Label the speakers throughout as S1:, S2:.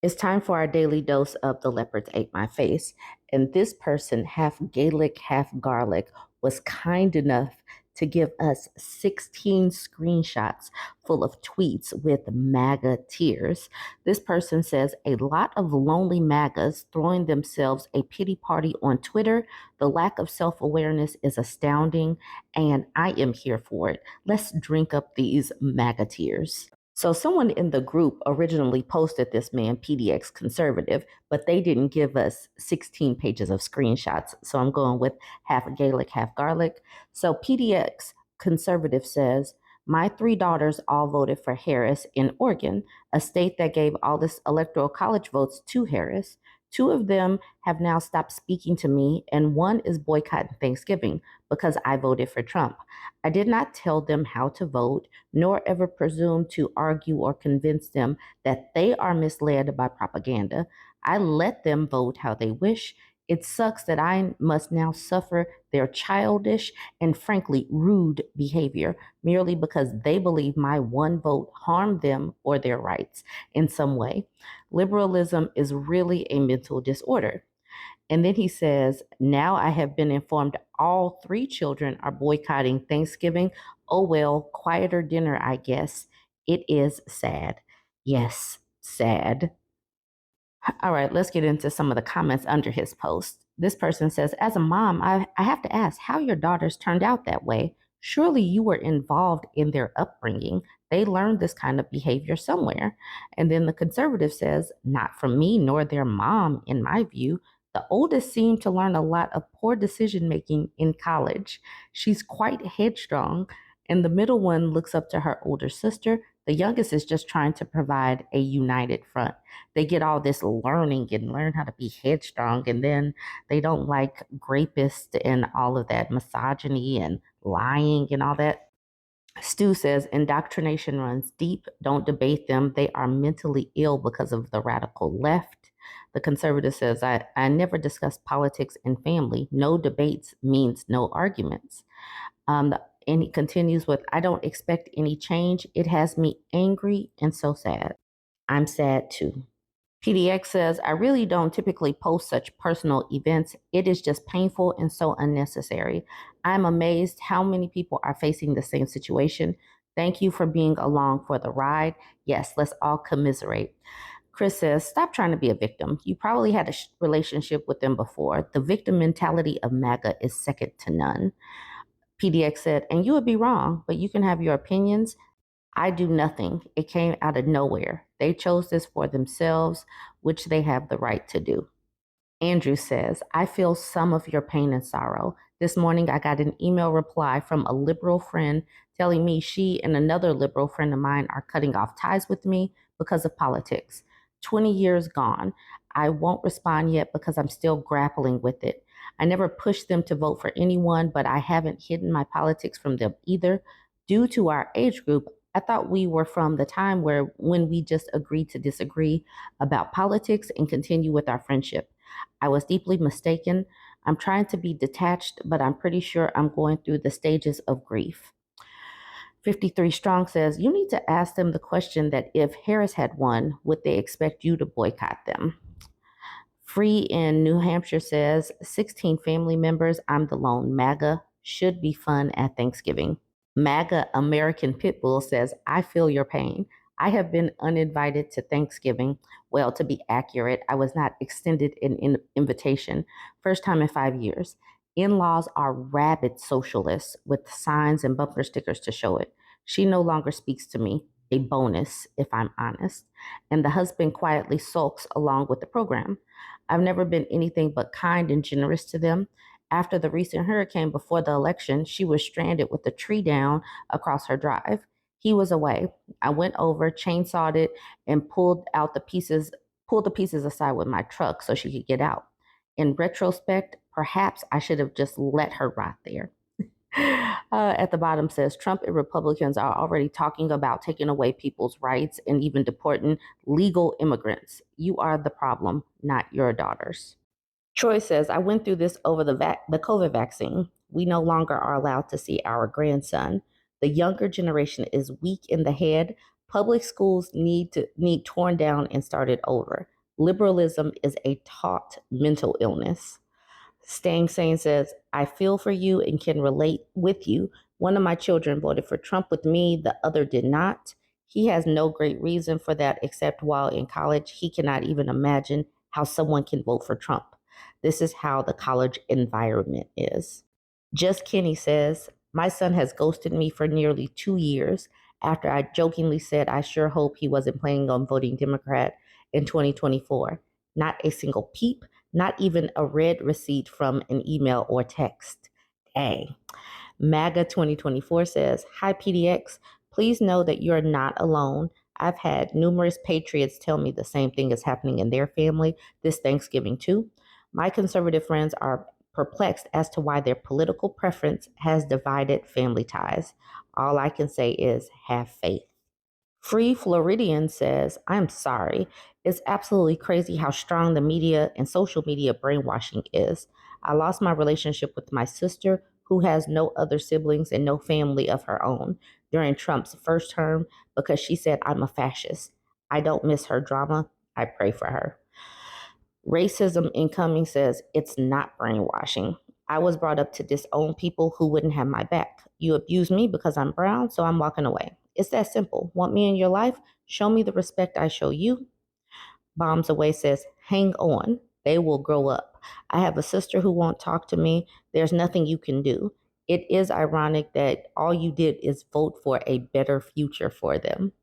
S1: It's time for our daily dose of The Leopards Ate My Face. And this person, half Gaelic, half garlic, was kind enough to give us 16 screenshots full of tweets with MAGA tears. This person says a lot of lonely MAGAs throwing themselves a pity party on Twitter. The lack of self awareness is astounding, and I am here for it. Let's drink up these MAGA tears. So someone in the group originally posted this man PDX conservative, but they didn't give us 16 pages of screenshots. So I'm going with half Gaelic, half garlic. So PDX conservative says, my three daughters all voted for Harris in Oregon, a state that gave all this electoral college votes to Harris. Two of them have now stopped speaking to me, and one is boycotting Thanksgiving because I voted for Trump. I did not tell them how to vote, nor ever presume to argue or convince them that they are misled by propaganda. I let them vote how they wish. It sucks that I must now suffer their childish and frankly rude behavior merely because they believe my one vote harmed them or their rights in some way. Liberalism is really a mental disorder. And then he says, now I have been informed all three children are boycotting Thanksgiving. Oh, well, quieter dinner, I guess. It is sad. Yes, sad. All right, let's get into some of the comments under his post. This person says, as a mom, I have to ask how your daughters turned out that way. Surely you were involved in their upbringing. They learned this kind of behavior somewhere. And then the conservative says, not from me nor their mom, in my view. The oldest seemed to learn a lot of poor decision making in college. She's quite headstrong, and the middle one looks up to her older sister. The youngest is just trying to provide a united front. They get all this learning and learn how to be headstrong, and then they don't like rapists and all of that misogyny and lying and all that. Stu says indoctrination runs deep. Don't debate them. They are mentally ill because of the radical left. The conservative says, I never discuss politics and family. No debates means no arguments. And he continues with, I don't expect any change. It has me angry and so sad. I'm sad too. PDX says, I really don't typically post such personal events. It is just painful and so unnecessary. I'm amazed how many people are facing the same situation. Thank you for being along for the ride. Yes, let's all commiserate. Chris says, stop trying to be a victim. You probably had a relationship with them before. The victim mentality of MAGA is second to none. PDX said, and you would be wrong, but you can have your opinions. I do nothing. It came out of nowhere. They chose this for themselves, which they have the right to do. Andrew says, I feel some of your pain and sorrow. This morning, I got an email reply from a liberal friend telling me she and another liberal friend of mine are cutting off ties with me because of politics. 20 years gone. I won't respond yet because I'm still grappling with it. I never pushed them to vote for anyone, but I haven't hidden my politics from them either. Due to our age group, I thought we were from the time when we just agreed to disagree about politics and continue with our friendship. I was deeply mistaken. I'm trying to be detached, but I'm pretty sure I'm going through the stages of grief. 53 Strong says, you need to ask them the question that if Harris had won, would they expect you to boycott them? Free in New Hampshire says, 16 family members, I'm the lone MAGA, should be fun at Thanksgiving. MAGA American Pitbull says, I feel your pain. I have been uninvited to Thanksgiving. Well, to be accurate, I was not extended an invitation. First time in 5 years. In laws are rabid socialists with signs and bumper stickers to show it. She no longer speaks to me, a bonus, if I'm honest. And the husband quietly sulks along with the program. I've never been anything but kind and generous to them. After the recent hurricane before the election, she was stranded with a tree down across her drive. He was away. I went over, chainsawed it, and pulled the pieces aside with my truck so she could get out. In retrospect, perhaps I should have just let her rot there. At the bottom says Trump and Republicans are already talking about taking away people's rights and even deporting legal immigrants. You are the problem, not your daughters. Troy says, I went through this over the COVID vaccine. We no longer are allowed to see our grandson. The younger generation is weak in the head. Public schools need torn down and started over. Liberalism is a taught mental illness. Staying Sane says, I feel for you and can relate with you. One of my children voted for Trump with me, the other did not. He has no great reason for that, except while in college, he cannot even imagine how someone can vote for Trump. This is how the college environment is. Just Kenny says, my son has ghosted me for nearly 2 years after I jokingly said I sure hope he wasn't planning on voting Democrat in 2024. Not a single peep, not even a red receipt from an email or text. Dang. Maga 2024 says, hi, PDX. Please know that you're not alone. I've had numerous patriots tell me the same thing is happening in their family this Thanksgiving, too. My conservative friends are perplexed as to why their political preference has divided family ties. All I can say is have faith. Free Floridian says, I'm sorry. It's absolutely crazy how strong the media and social media brainwashing is. I lost my relationship with my sister, who has no other siblings and no family of her own, during Trump's first term because she said I'm a fascist. I don't miss her drama. I pray for her. Racism Incoming says, it's not brainwashing. I was brought up to disown people who wouldn't have my back. You abuse me because I'm brown, so I'm walking away. It's that simple. Want me in your life? Show me the respect I show you. Bombs Away says, hang on. They will grow up. I have a sister who won't talk to me. There's nothing you can do. It is ironic that all you did is vote for a better future for them.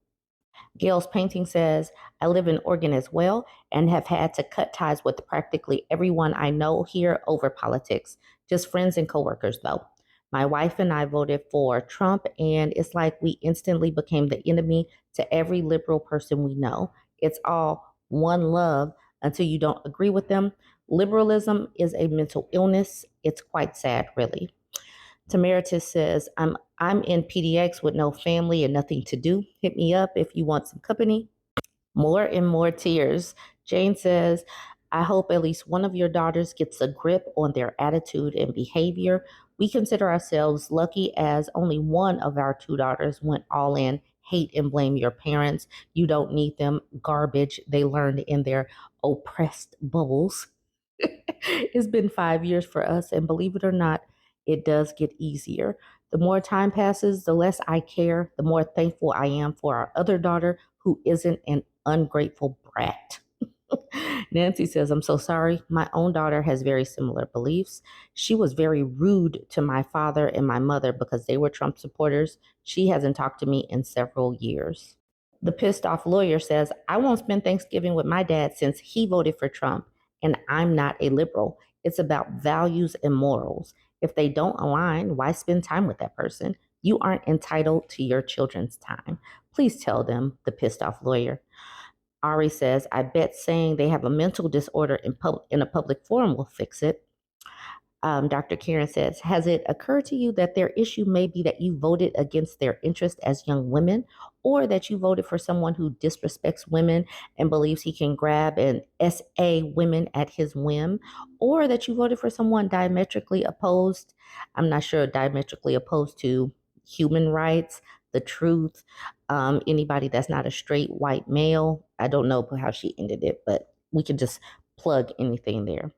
S1: Gail's painting says, I live in Oregon as well and have had to cut ties with practically everyone I know here over politics. Just friends and coworkers, though. My wife and I voted for Trump, and it's like we instantly became the enemy to every liberal person we know. It's all one love until you don't agree with them. Liberalism is a mental illness. It's quite sad, really. Tamaritus says, I'm in PDX with no family and nothing to do. Hit me up if you want some company. More and more tears. Jane says, I hope at least one of your daughters gets a grip on their attitude and behavior. We consider ourselves lucky as only one of our two daughters went all in. Hate and blame your parents. You don't need them. Garbage they learned in their oppressed bubbles. It's been 5 years for us, and believe it or not, it does get easier. The more time passes, the less I care, the more thankful I am for our other daughter who isn't an ungrateful brat. Nancy says, I'm so sorry. My own daughter has very similar beliefs. She was very rude to my father and my mother because they were Trump supporters. She hasn't talked to me in several years. The pissed off lawyer says, I won't spend Thanksgiving with my dad since he voted for Trump, and I'm not a liberal. It's about values and morals. If they don't align, why spend time with that person? You aren't entitled to your children's time. Please tell them, the pissed off lawyer. Ari says, I bet saying they have a mental disorder in a public forum will fix it. Dr. Karen says, has it occurred to you that their issue may be that you voted against their interest as young women, or that you voted for someone who disrespects women and believes he can grab and SA women at his whim, or that you voted for someone diametrically opposed? I'm not sure, diametrically opposed to human rights, the truth, anybody that's not a straight white male. I don't know how she ended it, but we can just plug anything there.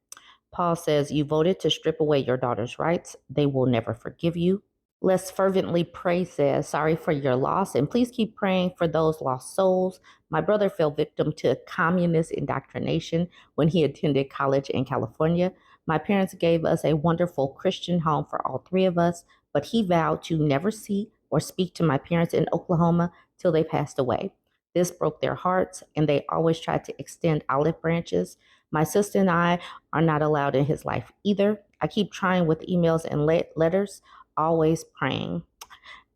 S1: Paul says, you voted to strip away your daughter's rights. They will never forgive you. Let's fervently pray says, sorry for your loss, and please keep praying for those lost souls. My brother fell victim to communist indoctrination when he attended college in California. My parents gave us a wonderful Christian home for all three of us, but he vowed to never see or speak to my parents in Oklahoma till they passed away. This broke their hearts, and they always tried to extend olive branches. My sister and I are not allowed in his life either. I keep trying with emails and letters, always praying.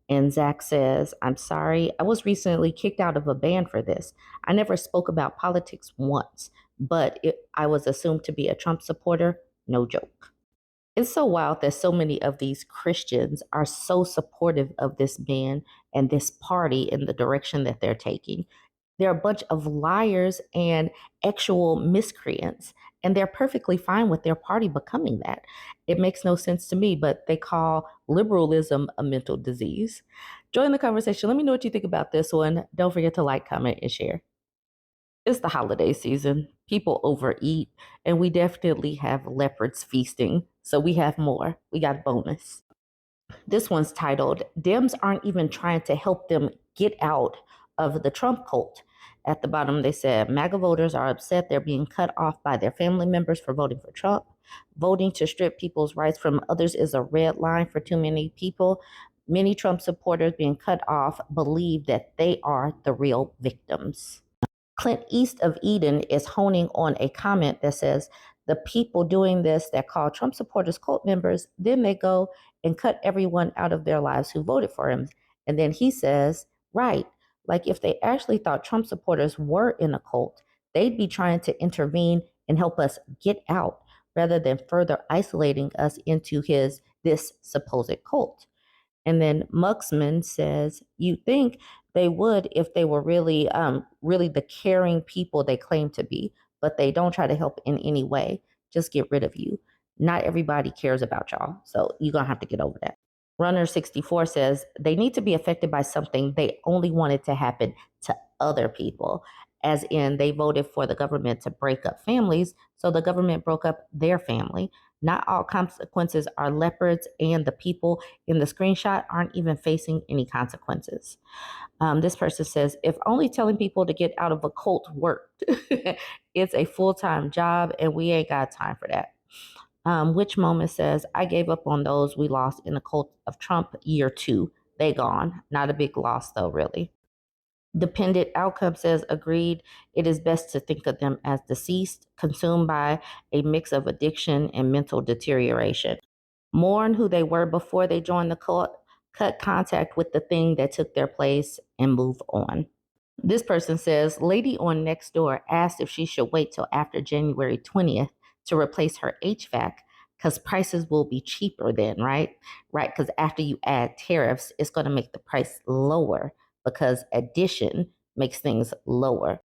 S1: And Zach says, I'm sorry. I was recently kicked out of a band for this. I never spoke about politics once, but I was assumed to be a Trump supporter. No joke. It's so wild that so many of these Christians are so supportive of this man and this party in the direction that they're taking. They're a bunch of liars and actual miscreants, and they're perfectly fine with their party becoming that. It makes no sense to me, but they call liberalism a mental disease. Join the conversation. Let me know what you think about this one. Don't forget to like, comment, and share. It's the holiday season. People overeat, and we definitely have leopards feasting. So we have more. We got bonus. This one's titled, Dems Aren't Even Trying to Help Them Get Out of the Trump Cult. At the bottom, they said, MAGA voters are upset they're being cut off by their family members for voting for Trump. Voting to strip people's rights from others is a red line for too many people. Many Trump supporters being cut off believe that they are the real victims. Clint East of Eden is honing on a comment that says the people doing this that call Trump supporters cult members, then they go and cut everyone out of their lives who voted for him. And then he says, right, like if they actually thought Trump supporters were in a cult, they'd be trying to intervene and help us get out rather than further isolating us into this supposed cult. And then Muxman says, you think they would if they were really the caring people they claim to be, but they don't try to help in any way. Just get rid of you. Not everybody cares about y'all. So you're going to have to get over that. Runner 64 says they need to be affected by something they only wanted to happen to other people, as in they voted for the government to break up families, so the government broke up their family. Not all consequences are leopards, and the people in the screenshot aren't even facing any consequences. This person says, if only telling people to get out of a cult worked, it's a full-time job and we ain't got time for that. Which Moment says, I gave up on those we lost in the cult of Trump year 2. They gone. Not a big loss though, really. Dependent Outcome says, agreed, it is best to think of them as deceased, consumed by a mix of addiction and mental deterioration. Mourn who they were before they joined the cult, cut contact with the thing that took their place, and move on. This person says, Lady on Nextdoor asked if she should wait till after January 20th to replace her HVAC because prices will be cheaper then, right? Right, because after you add tariffs, it's going to make the price lower because addition makes things lower.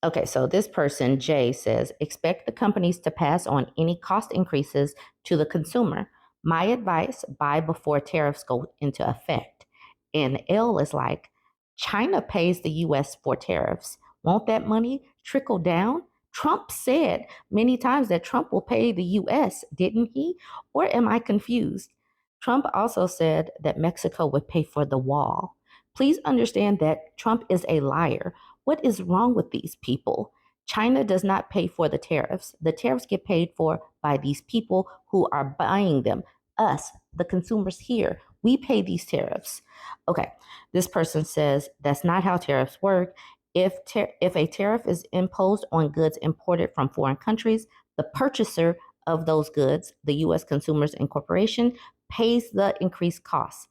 S1: Okay, so this person, Jay, says, expect the companies to pass on any cost increases to the consumer. My advice, buy before tariffs go into effect. And L is like, China pays the US for tariffs. Won't that money trickle down? Trump said many times that Trump will pay the US, didn't he? Or am I confused? Trump also said that Mexico would pay for the wall. Please understand that Trump is a liar. What is wrong with these people? China does not pay for the tariffs. The tariffs get paid for by these people who are buying them. Us, the consumers here, we pay these tariffs. Okay, this person says that's not how tariffs work. If a tariff is imposed on goods imported from foreign countries, the purchaser of those goods, the U.S. consumers and corporation, pays the increased costs.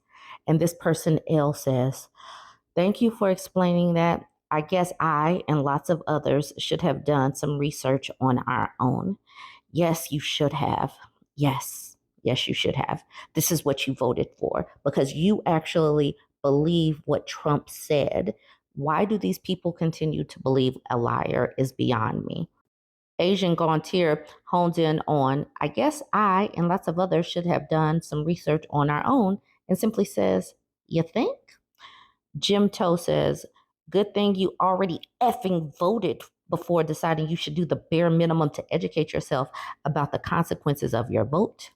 S1: And this person, L, says, thank you for explaining that. I guess I and lots of others should have done some research on our own. Yes, you should have. Yes, you should have. This is what you voted for because you actually believe what Trump said. Why do these people continue to believe a liar is beyond me. Asian Gauntier hones in on, I guess I and lots of others should have done some research on our own and simply says, you think? Jim Toe says, good thing you already effing voted before deciding you should do the bare minimum to educate yourself about the consequences of your vote.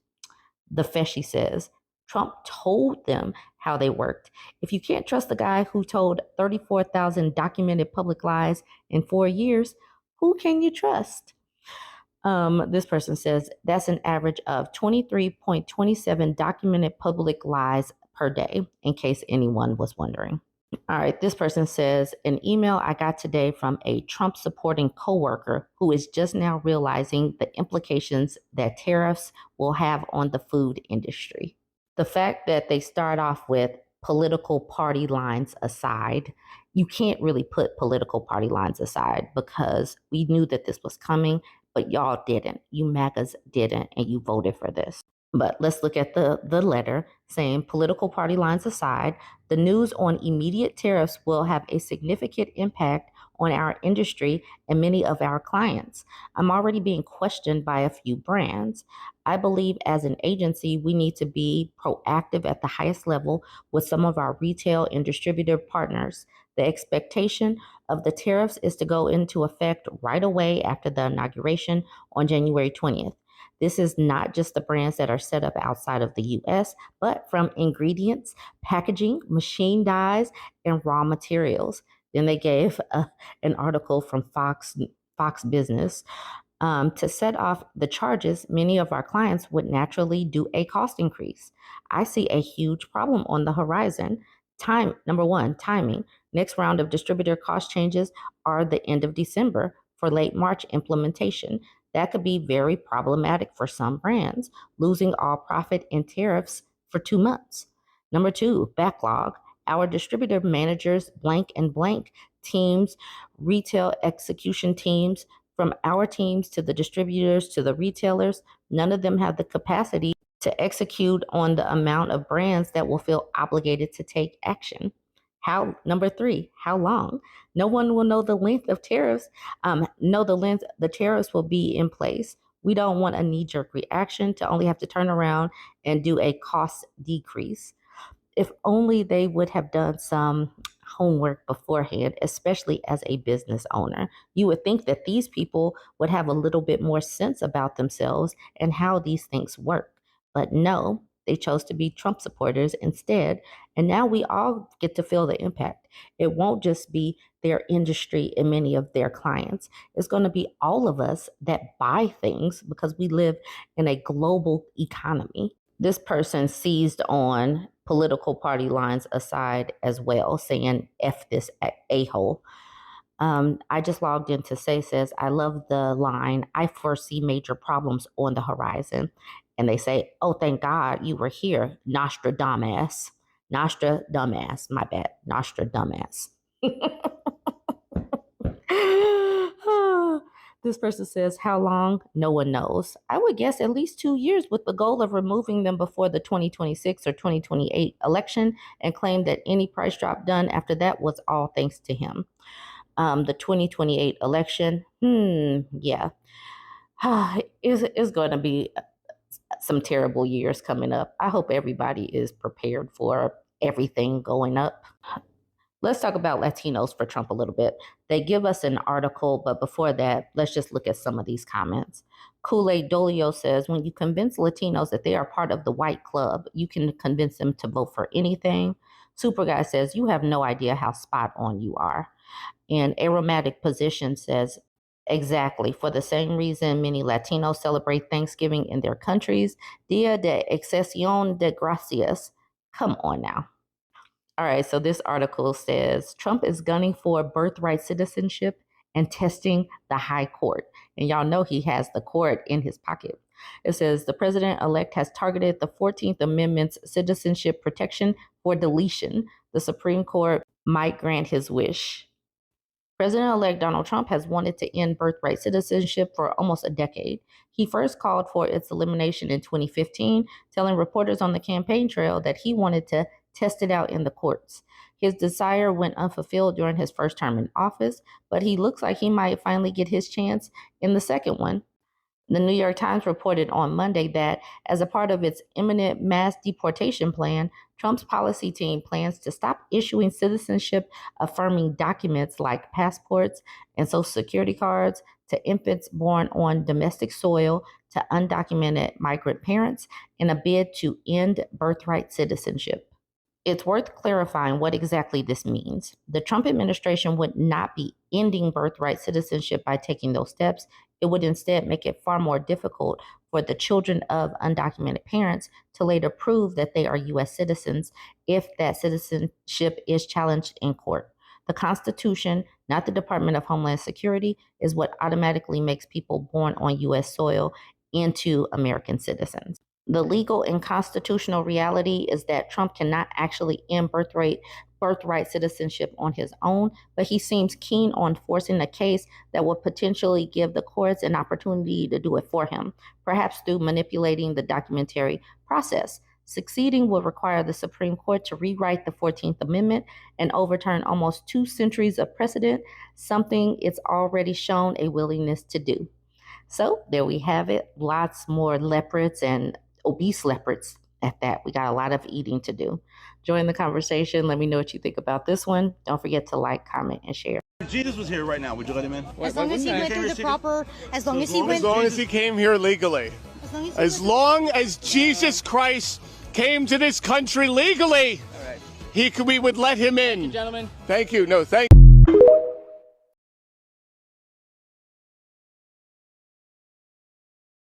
S1: The Feshy says, Trump told them how they worked. If you can't trust the guy who told 34,000 documented public lies in 4 years, who can you trust? This person says that's an average of 23.27 documented public lies per day, in case anyone was wondering. All right, this person says an email I got today from a Trump supporting coworker who is just now realizing the implications that tariffs will have on the food industry. The fact that they start off with political party lines aside, you can't really put political party lines aside because we knew that this was coming, but y'all didn't. You MAGAs didn't, and you voted for this. But let's look at the letter saying political party lines aside, the news on immediate tariffs will have a significant impact on our industry and many of our clients. I'm already being questioned by a few brands. I believe as an agency, we need to be proactive at the highest level with some of our retail and distributor partners. The expectation of the tariffs is to go into effect right away after the inauguration on January 20th. This is not just the brands that are set up outside of the US, but from ingredients, packaging, machine dyes, and raw materials. Then they gave an article from Fox Business. To set off the charges, many of our clients would naturally do a cost increase. I see a huge problem on the horizon. Number one, timing. Next round of distributor cost changes are the end of December for late March implementation. That could be very problematic for some brands, losing all profit in tariffs for 2 months. Number two, backlog. Our distributor managers, blank and blank teams, retail execution teams, from our teams to the distributors to the retailers, none of them have the capacity to execute on the amount of brands that will feel obligated to take action. Number three, how long? No one will know the length of tariffs, know the length the tariffs will be in place. We don't want a knee-jerk reaction to only have to turn around and do a cost decrease. If only they would have done some homework beforehand, especially as a business owner. You would think that these people would have a little bit more sense about themselves and how these things work. But no, they chose to be Trump supporters instead. And now we all get to feel the impact. It won't just be their industry and many of their clients. It's going to be all of us that buy things because we live in a global economy. This person seized on political party lines aside as well, saying F this a-hole. I just logged in to say, says, I love the line, I foresee major problems on the horizon. And they say, oh, thank God you were here, Nostradamus. Nostradamus, my bad, Nostradamus. This person says, how long? No one knows. I would guess at least 2 years with the goal of removing them before the 2026 or 2028 election and claim that any price drop done after that was all thanks to him. The 2028 election, yeah, is going to be some terrible years coming up. I hope everybody is prepared for everything going up. Let's talk about Latinos for Trump a little bit. They give us an article, but before that, let's just look at some of these comments. Kool-Aid Dolio says, when you convince Latinos that they are part of the white club, you can convince them to vote for anything. Super Guy says, you have no idea how spot on you are. And Aromatic Position says, exactly. For the same reason many Latinos celebrate Thanksgiving in their countries, Dia de Acción de Gracias. Come on now. All right, so this article says Trump is gunning for birthright citizenship and testing the high court. And y'all know he has the court in his pocket. It says the president-elect has targeted the 14th Amendment's citizenship protection for deletion. The Supreme Court might grant his wish. President-elect Donald Trump has wanted to end birthright citizenship for almost a decade. He first called for its elimination in 2015, telling reporters on the campaign trail that he wanted to test it out in the courts. His desire went unfulfilled during his first term in office, but he looks like he might finally get his chance in the second one. The New York Times reported on Monday that, as a part of its imminent mass deportation plan, Trump's policy team plans to stop issuing citizenship affirming documents like passports and social security cards to infants born on domestic soil to undocumented migrant parents in a bid to end birthright citizenship. It's worth clarifying what exactly this means. The Trump administration would not be ending birthright citizenship by taking those steps. It would instead make it far more difficult for the children of undocumented parents to later prove that they are U.S. citizens if that citizenship is challenged in court. The Constitution, not the Department of Homeland Security, is what automatically makes people born on U.S. soil into American citizens. The legal and constitutional reality is that Trump cannot actually end birthright citizenship on his own, but he seems keen on forcing a case that would potentially give the courts an opportunity to do it for him, perhaps through manipulating the documentary process. Succeeding would require the Supreme Court to rewrite the 14th Amendment and overturn almost 2 centuries of precedent, something it's already shown a willingness to do. So there we have it. Lots more leopards and obese leopards at that. We got a lot of eating to do. Join the conversation. Let me know what you think about this one. Don't forget to like, comment, and share.
S2: If Jesus was here right now, would you let him in?
S3: As long as he went through the proper, as long as
S4: he came here legally. As long as Jesus Christ came to this country legally, we would let him in.
S5: Thank you, gentlemen.
S4: Thank you. No, thank